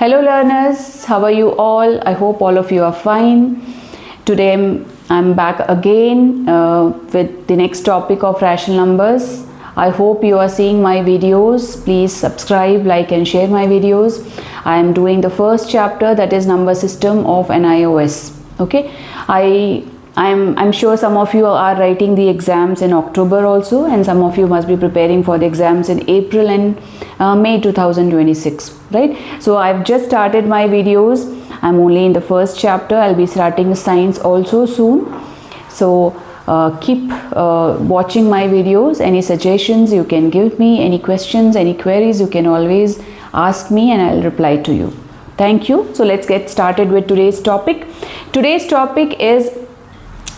Hello learners, how are you all? I hope all of you are fine. Today I'm back again with the next topic of rational numbers. I hope you are seeing my videos. Please subscribe, like and share my videos. I am doing the first chapter, that is number system of NIOS. Okay, I'm sure some of you are writing the exams in October also, and some of you must be preparing for the exams in April and May 2026, right? So I've just started my videos. I'm only in the first chapter. I'll be starting science also soon. So keep watching my videos. Any suggestions you can give me, any questions, any queries, you can always ask me and I'll reply to you. Thank you. So let's get started with today's topic. Today's topic is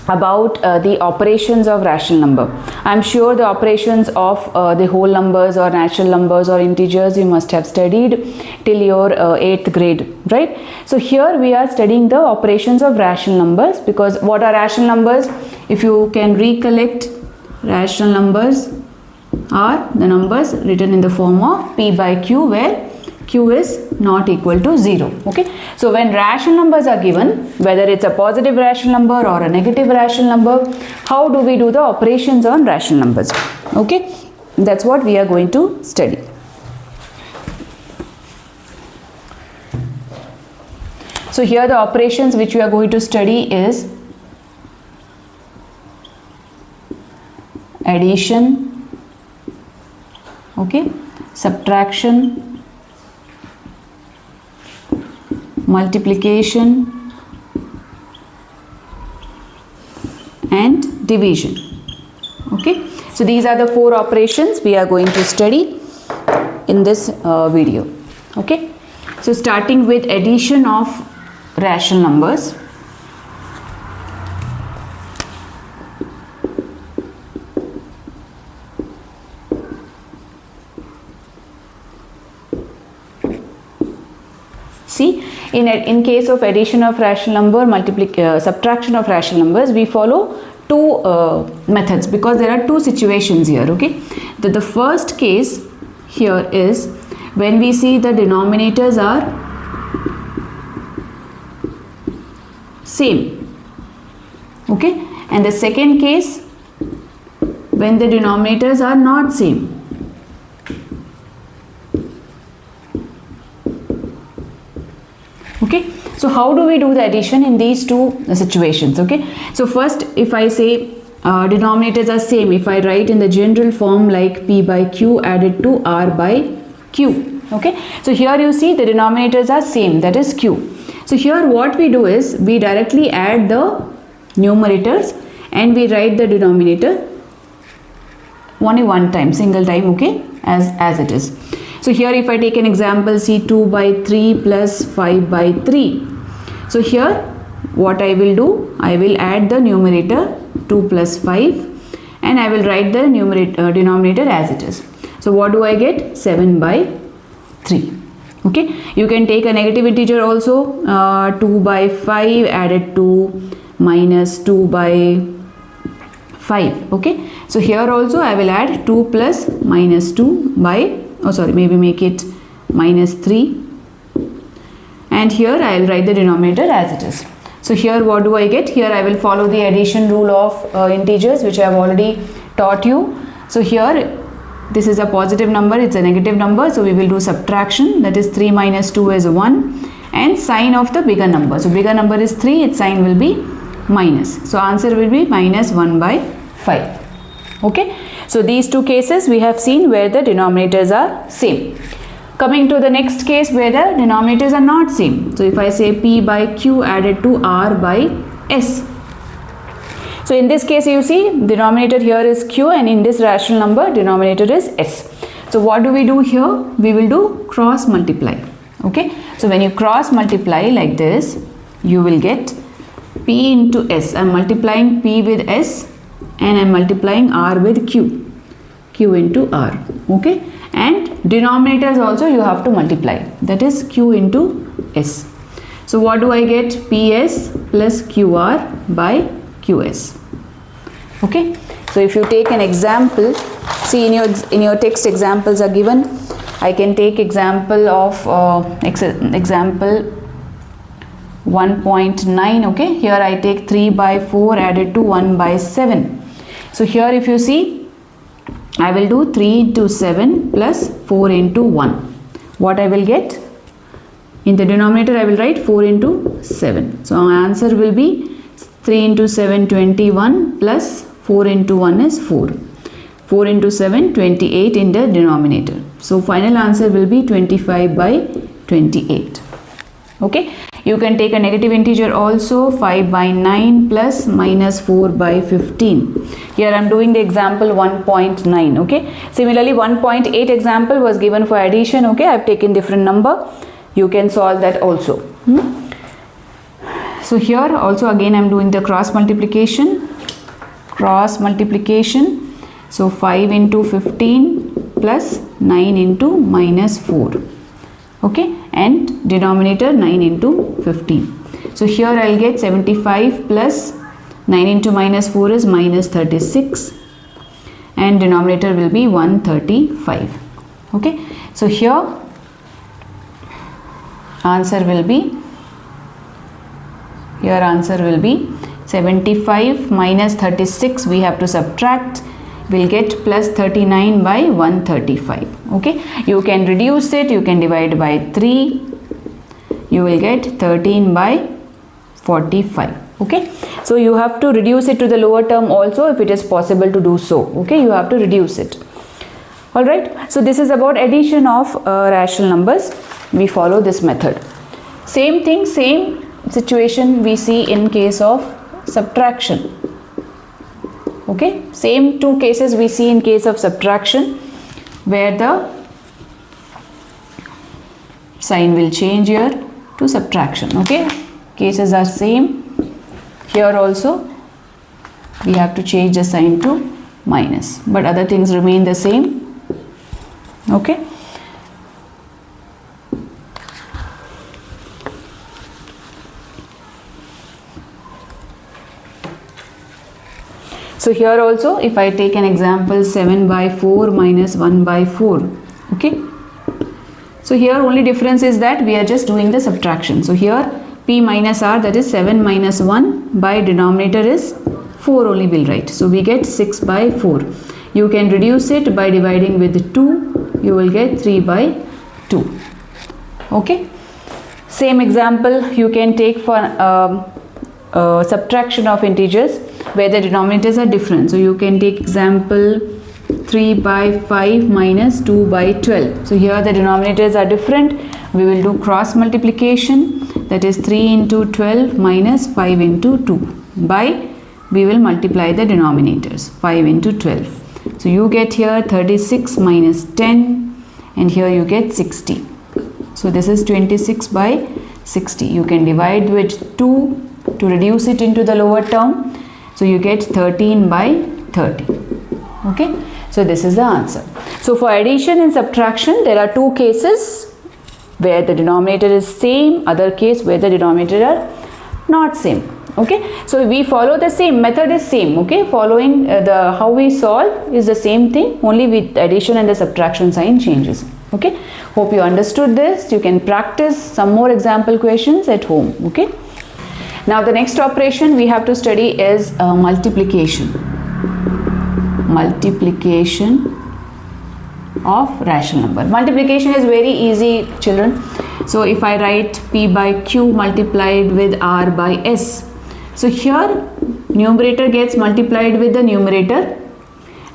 about the operations of rational number. I'm sure the operations of the whole numbers or natural numbers or integers you must have studied till your 8th grade, right? So here we are studying the operations of rational numbers, because what are rational numbers? If you can recollect, rational numbers are the numbers written in the form of p by q, where q is not equal to 0. Okay, so when rational numbers are given, whether it's a positive rational number or a negative rational number, how do we do the operations on rational numbers? Okay, that's what we are going to study. So here the operations which we are going to study is addition, okay, subtraction, multiplication and division. Okay, so these are the 4 operations we are going to study in this video. Okay, so starting with addition of rational numbers. See, in case of addition of rational number, subtraction of rational numbers, we follow 2 methods, because there are 2 situations here. Okay, the first case here is when we see the denominators are same. Okay, and the second case when the denominators are not same. Okay, so how do we do the addition in these 2 situations? Okay, so first, if I say denominators are same, if I write in the general form like p by q added to r by q. Okay, so here you see the denominators are same, that is q. So here what we do is we directly add the numerators and we write the denominator only one time, single time, okay, as it is. So here if I take an example, see 2 by 3 plus 5 by 3. So here what I will do, I will add the numerator 2 plus 5 and I will write the denominator as it is. So what do I get? 7 by 3. Okay, you can take a negative integer also, 2 by 5 added to minus 2 by 5. Okay, so here also I will add 2 plus minus 2 by, maybe make it minus 3, and here I will write the denominator as it is. So here what do I get? Here I will follow the addition rule of integers, which I have already taught you. So here this is a positive number, it's a negative number, so we will do subtraction, that is 3 minus 2 is 1, and sign of the bigger number. So bigger number is 3, its sign will be minus. So answer will be minus 1 by 5. Okay, so these 2 cases we have seen where the denominators are same. Coming to the next case where the denominators are not same. So if I say p by q added to r by s. So in this case you see denominator here is q and in this rational number denominator is s. So what do we do here? We will do cross multiply. Okay, so when you cross multiply like this, you will get p into s. I am multiplying p with s and I am multiplying r with q, q into r. Okay, and denominators also you have to multiply, that is q into s. So what do I get? ps plus qr by qs. Okay, so if you take an example, see in your text examples are given I can take example of example 1.9. okay, here I take 3 by 4 added to 1 by 7. So here if you see, I will do 3 into 7 plus 4 into 1. What I will get? In the denominator I will write 4 into 7. So my answer will be 3 into 7 21 plus 4 into 1 is 4. 4 into 7 28 in the denominator. So final answer will be 25 by 28. Okay. You can take a negative integer also, 5 by 9 plus minus 4 by 15. Here I am doing the example 1.9. okay. Similarly 1.8 example was given for addition. Okay, I have taken different number. You can solve that also. So here also again I am doing the cross multiplication. So 5 into 15 plus 9 into minus 4. Okay, and denominator 9 into 15. So here I will get 75 plus 9 into minus 4 is minus 36, and denominator will be 135. Okay, so here answer will be 75 minus 36 we have to subtract, will get plus 39 by 135. okay, you can reduce it, you can divide by 3, you will get 13 by 45. okay, so you have to reduce it to the lower term also if it is possible to do so. okay, you have to reduce it. Alright, so this is about addition of rational numbers. We follow this method. Same thing, same situation we see in case of subtraction. Okay, same two cases we see in case of subtraction, where the sign will change here to subtraction. Okay, cases are same. Here also we have to change the sign to minus, but other things remain the same. Okay. So here also if I take an example 7 by 4 minus 1 by 4. Okay. So here only difference is that we are just doing the subtraction. So here P minus R, that is 7 minus 1 by denominator is 4 only will write. So we get 6 by 4. You can reduce it by dividing with 2. You will get 3 by 2. Okay. Same example you can take for subtraction of integers where the denominators are different. So you can take example 3 by 5 minus 2 by 12. So here the denominators are different. We will do cross multiplication, that is 3 into 12 minus 5 into 2 by, we will multiply the denominators, 5 into 12. So you get here 36 minus 10, and here you get 60. So this is 26 by 60. You can divide with 2 to reduce it into the lower term. So you get 13 by 30. Okay. So this is the answer. So for addition and subtraction, there are two cases where the denominator is same, other case where the denominator are not same. Okay. So we follow the same method is same. Okay. Following the how we solve is the same thing, only with addition and the subtraction sign changes. Okay. Hope you understood this. You can practice some more example questions at home. Okay. Now the next operation we have to study is multiplication. Multiplication of rational number. Multiplication is very easy, children. So if I write P by Q multiplied with R by S. So here numerator gets multiplied with the numerator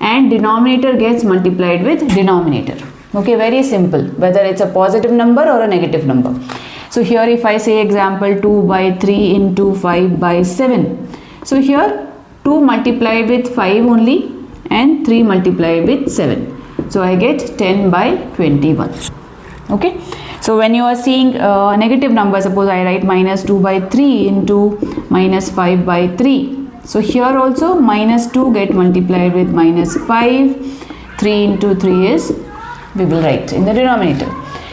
and denominator gets multiplied with denominator. Okay, very simple, whether it's a positive number or a negative number. So here if I say example 2 by 3 into 5 by 7. So here 2 multiplied with 5 only and 3 multiplied with 7. So I get 10 by 21. Okay. So when you are seeing negative number, suppose I write minus 2 by 3 into minus 5 by 3. So here also minus 2 get multiplied with minus 5. 3 into 3 is, we will write in the denominator.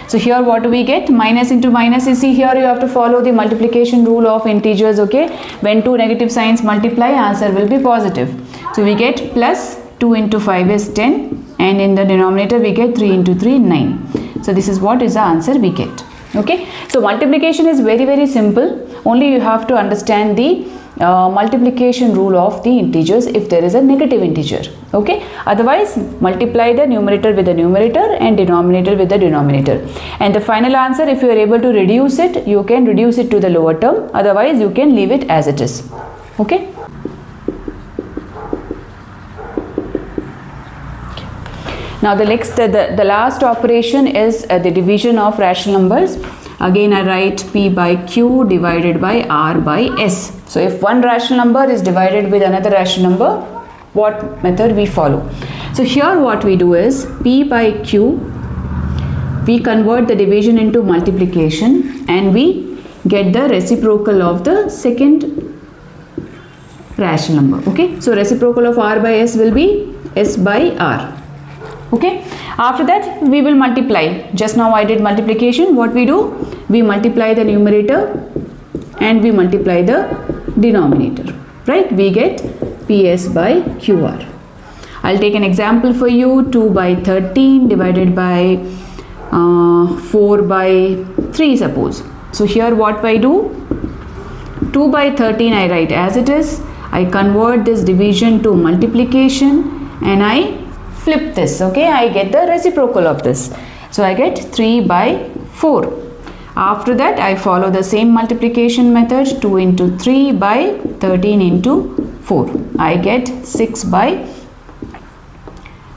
So here what do we get? Minus into minus. You see here you have to follow the multiplication rule of integers. Okay. When two negative signs multiply, answer will be positive. So we get plus 2 into 5 is 10, and in the denominator we get 3 into 3 9. So this is what is the answer we get. Okay, so multiplication is very, very simple. Only you have to understand the multiplication rule of the integers if there is a negative integer. Okay, otherwise multiply the numerator with the numerator and denominator with the denominator, and the final answer, if you are able to reduce it, you can reduce it to the lower term, otherwise you can leave it as it is. Okay. Now the next, the last operation is the division of rational numbers. Again I write P by Q divided by R by S. So if one rational number is divided with another rational number, what method we follow? So here what we do is P by Q, we convert the division into multiplication and we get the reciprocal of the second rational number. Okay, so reciprocal of R by S will be S by R. Okay, after that we will multiply. Just now I did multiplication. What we do? We multiply the numerator and we multiply the denominator, right? We get PS by QR. I'll take an example for you. 2 by 13 divided by 4 by 3, suppose. So here what I do? 2 by 13 I write as it is. I convert this division to multiplication and I flip this. Okay, I get the reciprocal of this. So I get 3 by 4. After that I follow the same multiplication method. 2 into 3 by 13 into 4. I get 6 by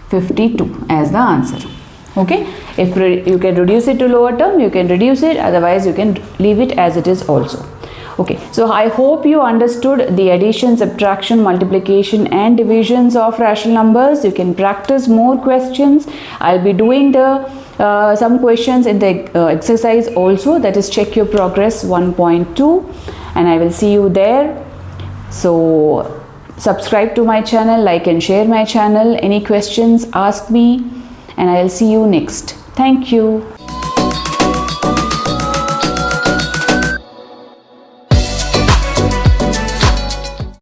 52 as the answer. Okay, if you can reduce it to lower term, you can reduce it, otherwise you can leave it as it is also. Okay, so I hope you understood the addition, subtraction, multiplication and divisions of rational numbers. You can practice more questions. I'll be doing the some questions in the exercise also, that is check your progress 1.2, and I will see you there. So subscribe to my channel, like and share my channel. Any questions, ask me, and I'll see you next. Thank you.